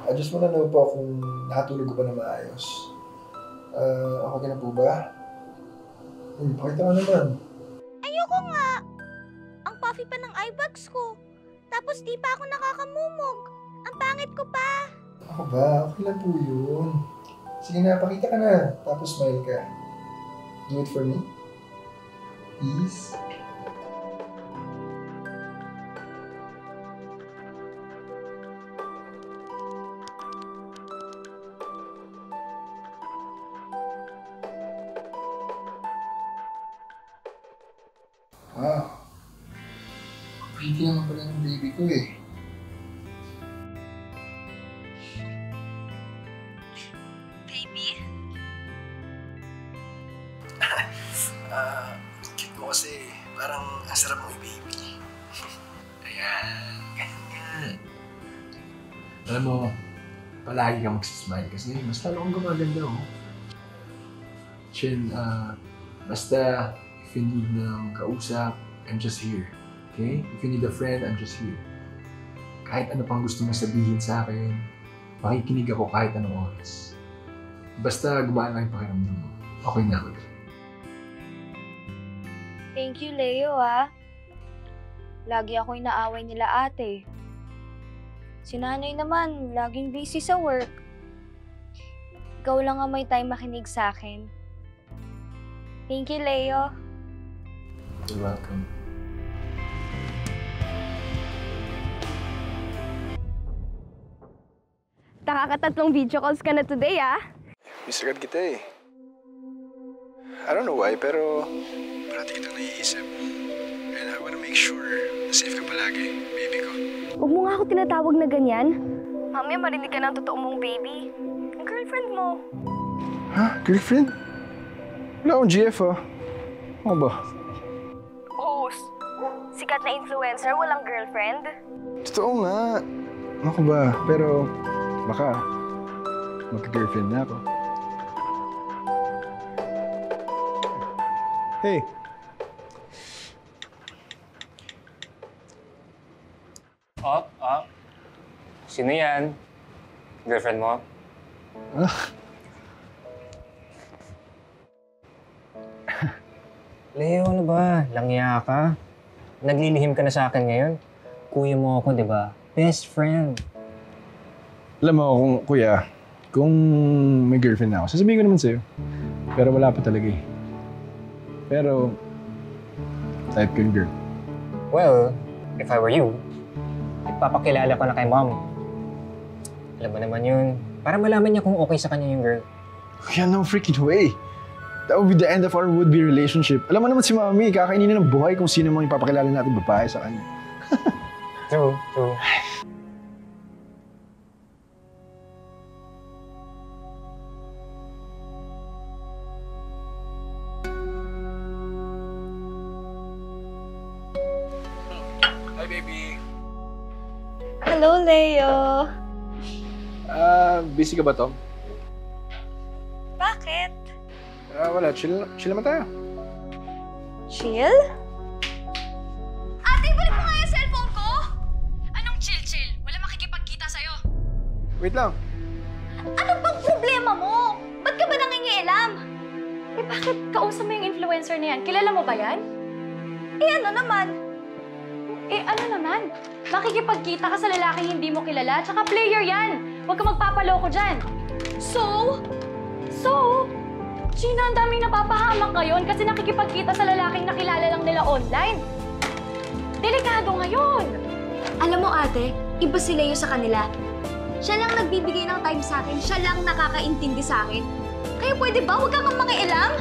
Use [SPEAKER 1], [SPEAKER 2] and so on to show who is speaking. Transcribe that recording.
[SPEAKER 1] I just wanna know po kung nakatulog ko pa na maayos. Okay na po ba? Pakita ka naman.
[SPEAKER 2] Ayoko nga. Ang puffy pa ng eye bags ko. Tapos di pa ako nakakamumog. Ang pangit ko pa.
[SPEAKER 1] Ako ba? Okay lang po yun. Sige na, pakita ka na. Tapos smile ka. Do it for me. Please. Wow. Pretty naman pala ng baby ko eh.
[SPEAKER 2] Baby?
[SPEAKER 1] Cute mo kasi. Parang ang sarap mo i-baby. Ayan, ganyan. Alam mo, palagi kang magsismile kasi mas lalo kang gumaganda oh. Chin, basta if you need ng kausap, I'm just here. Okay? If you need a friend, I'm just here. Kahit ano pang gusto mo sabihin sa akin, makikinig ako kahit anong oras. Basta gumaan lang yung pakiramdam mo. Okay na ako.
[SPEAKER 2] Thank you, Leo, ah. Lagi ako inaaway nila ate. Si nanay naman, laging busy sa work. Ikaw lang ang may time makinig sa akin. Thank you, Leo.
[SPEAKER 1] You're welcome.
[SPEAKER 3] Nakakatatlong video calls ka na today, ah.
[SPEAKER 1] Miss agad kita eh. I don't know why, pero parati kitang naiisip. And I wanna make sure na safe ka palagi, baby ko.
[SPEAKER 3] Huwag mo nga ako tinatawag na ganyan. Mamaya marinig ka ng totoo mong baby. Ang girlfriend mo.
[SPEAKER 1] Ha? Girlfriend? Wala akong GF ah. Ano ba?
[SPEAKER 3] Host. Sikat na influencer, walang girlfriend.
[SPEAKER 1] Totoo nga. Ako ba? Pero baka magka-girlfriend na ako. Hey!
[SPEAKER 4] Sino yan? Girlfriend mo? Leo, ano ba? Langya ka? Naglilihim ka na sa akin ngayon? Kuya mo ako, di ba? Best friend.
[SPEAKER 1] Alam mo, kung may girlfriend na ako, sasabihin ko naman sa'yo. Pero wala pa talaga eh. Pero, type ko yung girl.
[SPEAKER 4] Well, if I were you, ipapakilala ko na kay mom. Alam mo naman yun, para malaman niya kung okay sa kanya yung girl.
[SPEAKER 1] Kaya no freaking way. That would be the end of our would-be relationship. Alam mo naman si Mami, kakainin na ng buhay kung sino mang ipapakilala natin babae sa kanya.
[SPEAKER 4] True.
[SPEAKER 1] Hi, baby.
[SPEAKER 3] Hello, Leo.
[SPEAKER 1] Busy ka ba, Tom?
[SPEAKER 3] Bakit?
[SPEAKER 1] Wala. Chill naman tayo.
[SPEAKER 3] Chill?
[SPEAKER 5] Ate, balik mo nga yung cellphone ko! Anong chill-chill? Wala makikipagkita sa'yo.
[SPEAKER 1] Wait lang.
[SPEAKER 5] Ano bang problema mo? Ba't ka ba nangingialam?
[SPEAKER 3] Eh, bakit kausap mo yung influencer na yan? Kilala mo ba yan?
[SPEAKER 5] Eh ano naman?
[SPEAKER 3] Eh, ano naman? Makikipagkita ka sa lalaking hindi mo kilala, tsaka player yan. Huwag ka magpapaloko dyan.
[SPEAKER 5] So?
[SPEAKER 3] Gina, ang daming napapahamak ngayon kasi nakikipagkita sa lalaking nakilala lang nila online. Delikado ngayon.
[SPEAKER 5] Alam mo ate, iba si Leo sa kanila. Siya lang nagbibigay ng time sa akin, siya lang nakakaintindi sa akin. Kaya pwede ba huwag kang mangialam?